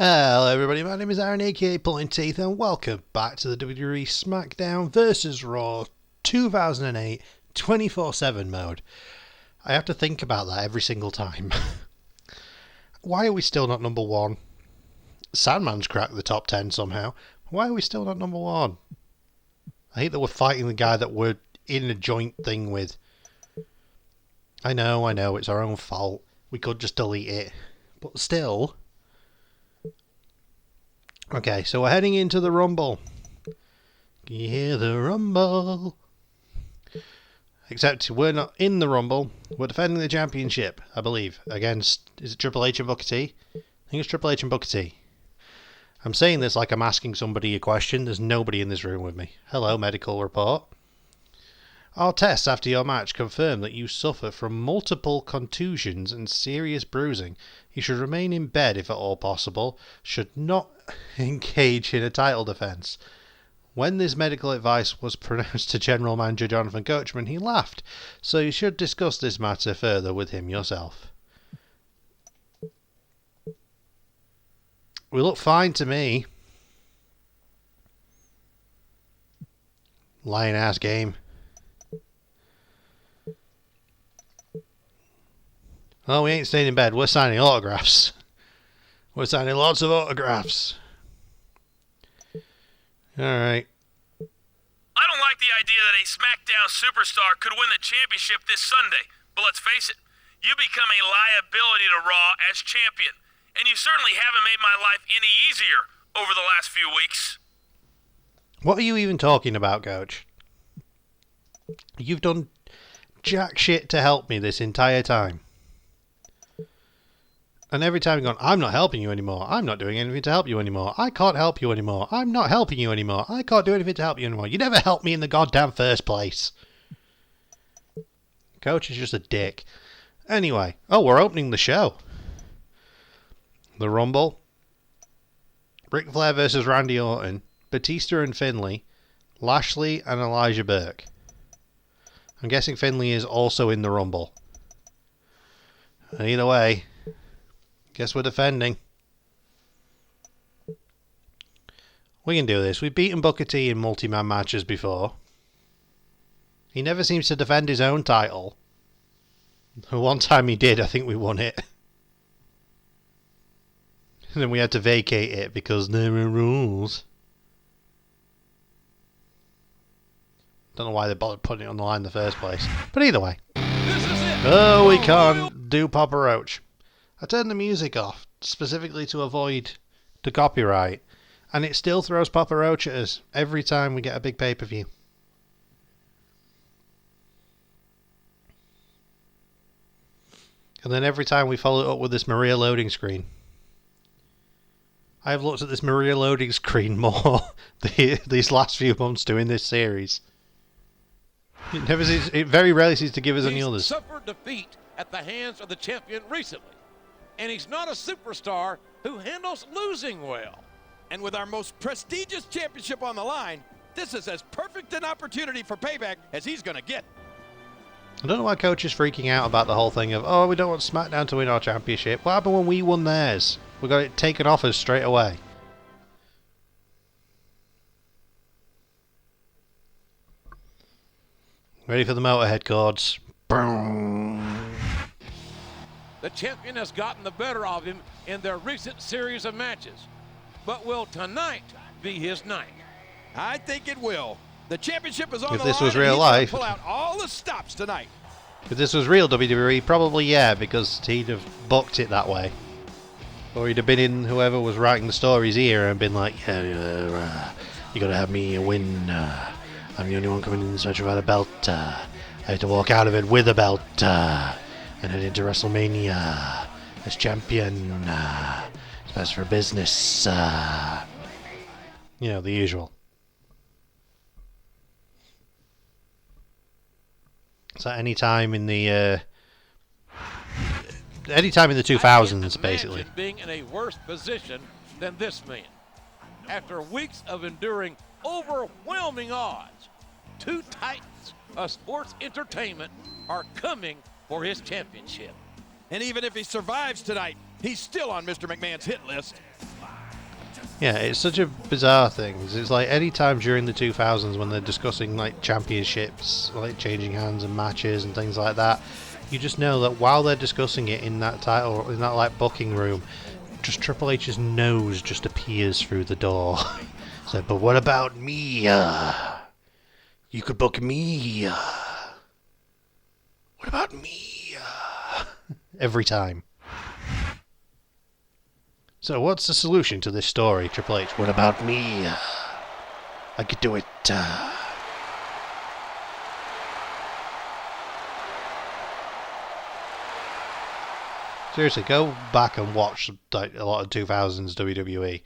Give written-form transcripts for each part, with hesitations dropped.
Hello everybody, my name is Aaron AaronPullin'Teeth and welcome back to the WWE Smackdown vs Raw 2008 24/7 mode. I have to think about that every single time. Why are we still not number one? Sandman's cracked the top 10 somehow. Why are we still not number one? I hate that we're fighting the guy that we're in a joint thing with. I know, it's our own fault. We could just delete it. But still... Okay, so we're heading into the Rumble. Can you hear the Rumble? Except we're not in the Rumble. We're defending the championship, I believe, against... Is it Triple H and Booker T? I think it's Triple H and Booker T. I'm saying this like I'm asking somebody a question. There's nobody in this room with me. Hello, medical report. Our tests after your match confirm that you suffer from multiple contusions and serious bruising. You should remain in bed if at all possible. Should not engage in a title defence. When this medical advice was pronounced to General Manager Jonathan Coachman, he laughed. So you should discuss this matter further with him yourself. We look fine to me. Lying ass game. Oh, we ain't staying in bed. We're signing autographs. We're signing lots of autographs. Alright. I don't like the idea that a Smackdown superstar could win the championship this Sunday. But let's face it, you become a liability to Raw as champion. And you certainly haven't made my life any easier over the last few weeks. What are you even talking about, Coach? You've done jack shit to help me this entire time. And every time you're going, I'm not helping you anymore. I'm not doing anything to help you anymore. I can't help you anymore. I'm not helping you anymore. I can't do anything to help you anymore. You never helped me in the goddamn first place. Coach is just a dick. Anyway. Oh, we're opening the show. The Rumble. Ric Flair versus Randy Orton. Batista and Finlay. Lashley and Elijah Burke. I'm guessing Finlay is also in the Rumble. Either way... Guess we're defending. We can do this. We've beaten Booker T in multi-man matches before. He never seems to defend his own title. The one time he did, I think we won it. And then we had to vacate it because there were rules. Don't know why they bothered putting it on the line in the first place. But either way. Oh, we can't do Papa Roach. I turned the music off, specifically to avoid the copyright, and it still throws Papa Roach at us every time we get a big pay-per-view. And then every time we follow it up with this Maria loading screen. I've looked at this Maria loading screen more these last few months doing this series. It very rarely seems to give us any others. He's suffered defeat at the hands of the champion recently. And he's not a superstar who handles losing well. And with our most prestigious championship on the line, this is as perfect an opportunity for payback as he's going to get. I don't know why Coach is freaking out about the whole thing of, oh, we don't want SmackDown to win our championship. What happened when we won theirs? We got it taken off us straight away. Ready for the Motorhead chords. The champion has gotten the better of him in their recent series of matches. But will tonight be his night? I think it will. The championship is on If the this line, was and real he's gonna life. pull out all the stops tonight. If this was real WWE, probably yeah, because he'd have booked it that way. Or he'd have been in whoever was writing the story's ear and been like, yeah, you gotta have me win. I'm the only one coming in search of a belt. I have to walk out of it with a belt. And head into WrestleMania as champion. It's best for business. You know, the usual. So any time in the 2000s, basically. Being in a worse position than this man. After weeks of enduring overwhelming odds, two titans of sports entertainment are coming for his championship. And even if he survives tonight, He's still on Mr. McMahon's hit list. Yeah, it's such a bizarre thing. It's like any time during the 2000s when they're discussing like championships, like changing hands and matches and things like that, you just know that while they're discussing it in that title, in that like booking room, just Triple H's nose just appears through the door. So, but what about me? You could book me. What about me? Every time. So what's the solution to this story, Triple H? What about me? I could do it. Seriously, go back and watch like a lot of 2000s WWE.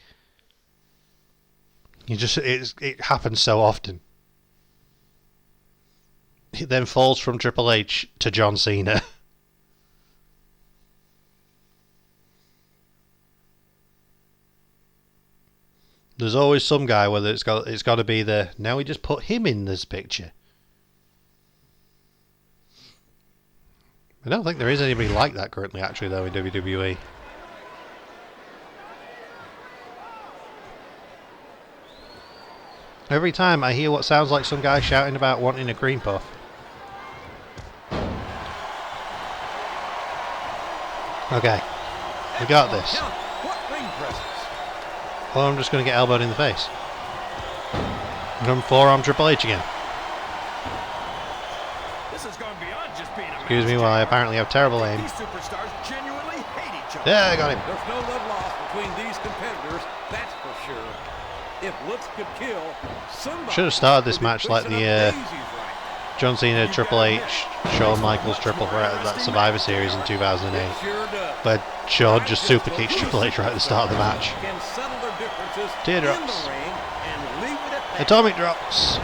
It happens so often. It then falls from Triple H to John Cena. There's always some guy whether it's got to be the now we just put him in this picture. I don't think there is anybody like that currently, actually, though, in WWE. Every time I hear what sounds like some guy shouting about wanting a cream puff. Okay, we got this. Well, I'm just going to get elbowed in the face. And I'm forearm Triple H again. Excuse me while I apparently have terrible aim. Yeah, I got him. There's no love lost between these competitors, that's for sure. If looks could kill, somebody should have started this match like the John Cena, Triple H, Shawn Michaels triple threat at that Survivor Series in 2008. But Shawn just super kicks Triple H right at the start of the match. Teardrops. Atomic drops.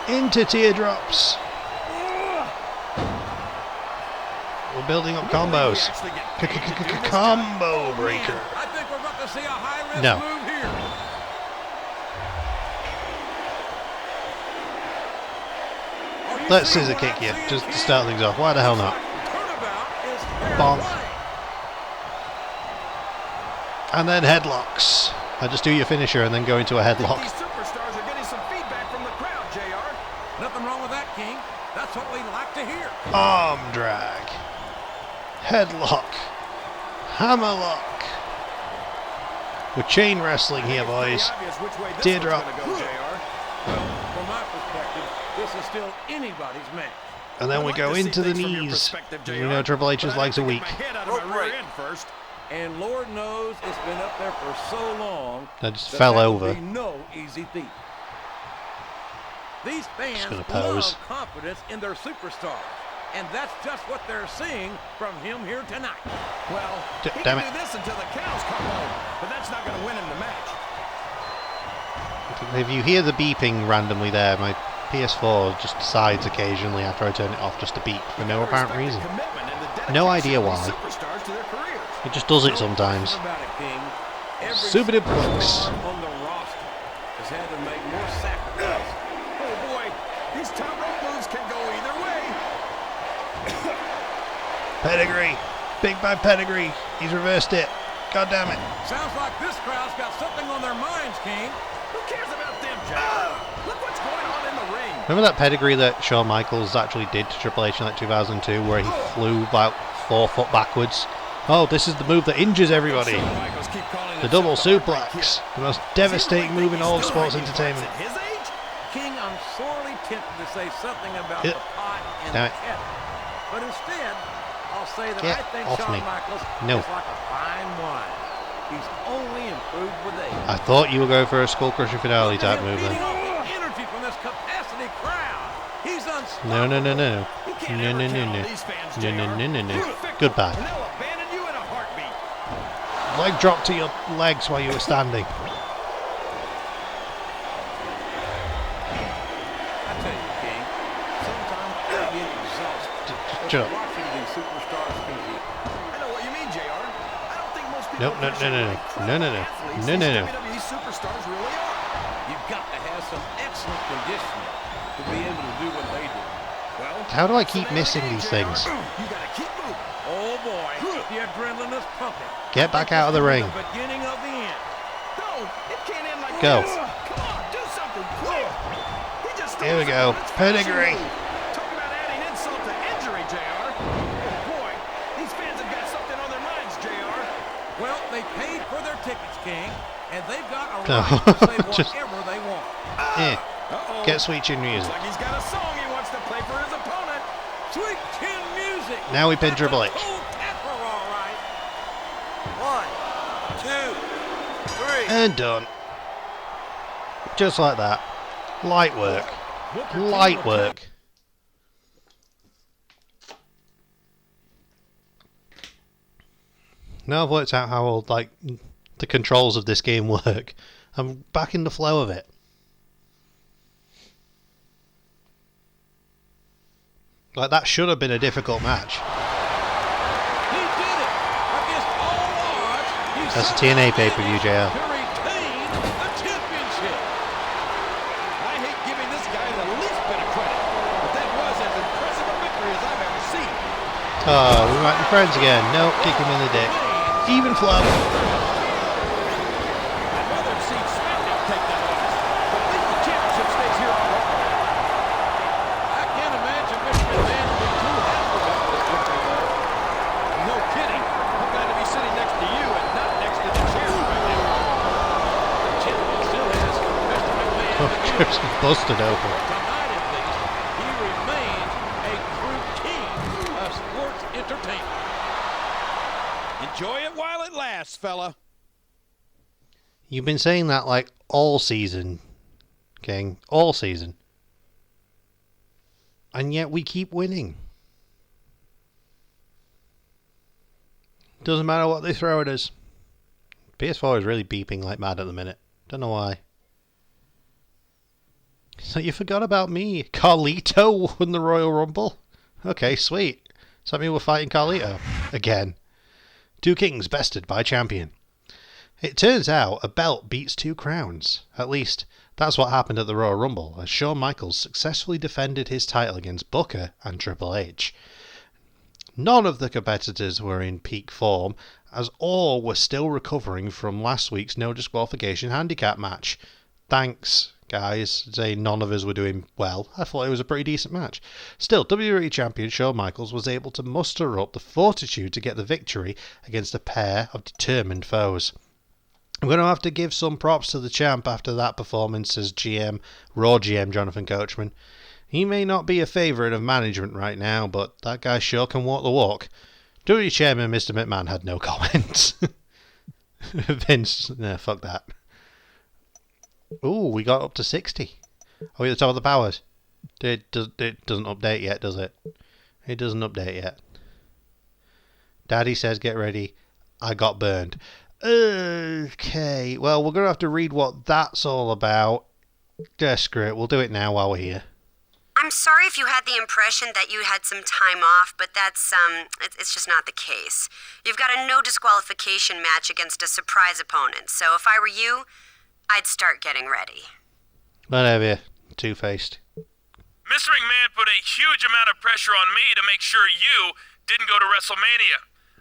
Into teardrops. We're building up combos. Combo breaker. I think we're about to see a high-risk No. move here. Let's scissor kick you just to start things off. Why the hell not? Bonk. And then headlocks. I just do your finisher and then go into a headlock. These superstars are getting some feedback from the crowd, JR. Nothing wrong with that, King. That's what we like to hear. Arm drag. Headlock. Hammerlock. We're chain wrestling here, boys. Teardrop. Well, from my perspective, this is still anybody's match. And then we go into the knees. You know Triple H's legs are weak. And Lord knows it's been up there for so long. I just that fell will over. be no easy feat. These fans gonna pose. love confidence in their superstars. And that's just what they're seeing from him here tonight. Well, he damn can it. do this until the cows come home, but that's not going to win him the match. If you hear the beeping randomly there, my PS4 just decides occasionally after I turn it off just to beep for no apparent reason. No idea why. It just does it sometimes. About it, King. Every Super duplex. on the roster has had to make more sacrifice. Oh boy, these top rope moves can go either way. Pedigree. Big bad pedigree. He's reversed it. God damn it. Sounds like this crowd's got something on their minds, King. Who cares about them, Jack? Look what's going on in the ring. Remember that pedigree that Shawn Michaels actually did to Triple H in like 2002 where he flew about 4 foot backwards? Oh, this is the move that injures everybody. The double suplex. The most devastating move in all of sports entertainment. At his age? King, I'm sorely tempted to say something about the pot and Damn the it. kettle. But instead, I'll say that Get I think off Shawn me. Michaels No. is like a fine wine. He's only improved with age. I thought you were going for a skull crusher finale type move Feeding then. off the energy from this capacity crowd. He's unstoppable. No, no, no, no. You can't No, ever no, no, count on no. these fans, No, JR. no, no, no, no. You're a victim, Goodbye. and they'll abandon you in a heartbeat. Leg drop to your legs while you were standing. I tell you, King, sometimes I get exhausted. Shut up. Watching these superstars compete. I know what you mean, JR. I don't think most people No, no, no, no, no. appreciate No, no, no. athletes No, no, these no. WWE superstars really are. You've got to have some excellent conditioning to be able to do what they do. Well, How do I keep missing these things? you gotta keep moving. Oh boy, the adrenaline is pumping. Get back out of the ring. The beginning of the end. No, it can't end like Go. this. Come on, do something quick. He just Here we go. Pedigree. Talk about adding insult to injury, JR. Oh boy, these fans have got something on their minds, JR. Well, they paid for their tickets, King, and they've got a No, right to say just- whatever they want. Yeah. Uh-oh. Get sweet chin music. Looks like he's got a song he wants to play for his opponent. Sweet chin music. Now we pin That's Triple a H. cold pepper, all right. 1, 2, 3. And done. Just like that. Light work. Light work. Now I've worked out how like the controls of this game work. I'm back in the flow of it. Like, that should have been a difficult match. He did it. Against all odds, he That's a somehow TNA pay-per-view, JR. to retain the championship. I hate giving this guy the least bit of credit, but that was as impressive a victory as I've ever seen. Oh, we might be friends again. Nope, kick him in the dick. Even flow. I'd rather have seen Smackdown take that loss, but at least the championship stays here on Raw. I can't imagine Mr. McMahon would be too happy about this victory, though. No kidding. I'm glad to be sitting next to you and not next to the champion right now. The champion still has Mr. McMahon Oh, to give. just busted open. Tonight, at least, he remains a true king of sports entertainment. Enjoy it while it lasts, fella. You've been saying that like all season, King. All season. And yet we keep winning. Doesn't matter what they throw at us. PS4 is really beeping like mad at the minute. Don't know why. So you forgot about me. Carlito won the Royal Rumble. Okay, sweet. Does that mean we're fighting Carlito? Again. Two kings bested by champion. It turns out a belt beats two crowns. At least, that's what happened at the Royal Rumble, as Shawn Michaels successfully defended his title against Booker and Triple H. None of the competitors were in peak form, as all were still recovering from last week's no disqualification handicap match. Thanks, guys, saying none of us were doing well. I thought it was a pretty decent match. Still, WWE Champion Shawn Michaels was able to muster up the fortitude to get the victory against a pair of determined foes. I'm going to have to give some props to the champ after that performance as Raw GM Jonathan Coachman. He may not be a favourite of management right now, but that guy sure can walk the walk. WWE Chairman Mr. McMahon had no comments. Vince, nah, fuck that. Ooh, we got up to 60. Are we at the top of the powers? It doesn't update yet, does it? It doesn't update yet. Daddy says get ready. I got burned. Okay, well, we're going to have to read what that's all about. Screw it, we'll do it now while we're here. I'm sorry if you had the impression that you had some time off, but that's, it's just not the case. You've got a no disqualification match against a surprise opponent, so if I were you, I'd start getting ready. Whatever, two-faced. Mr. McMahon put a huge amount of pressure on me to make sure you didn't go to WrestleMania.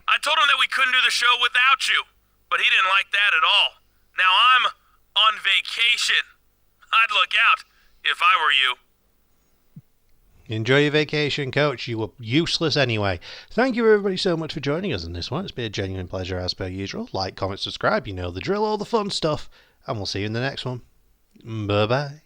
I told him that we couldn't do the show without you, but he didn't like that at all. Now I'm on vacation. I'd look out if I were you. Enjoy your vacation, Coach. You were useless anyway. Thank you, everybody, so much for joining us in this one. It's been a genuine pleasure, as per usual. Like, comment, subscribe. You know the drill, all the fun stuff. And we'll see you in the next one. Bye-bye.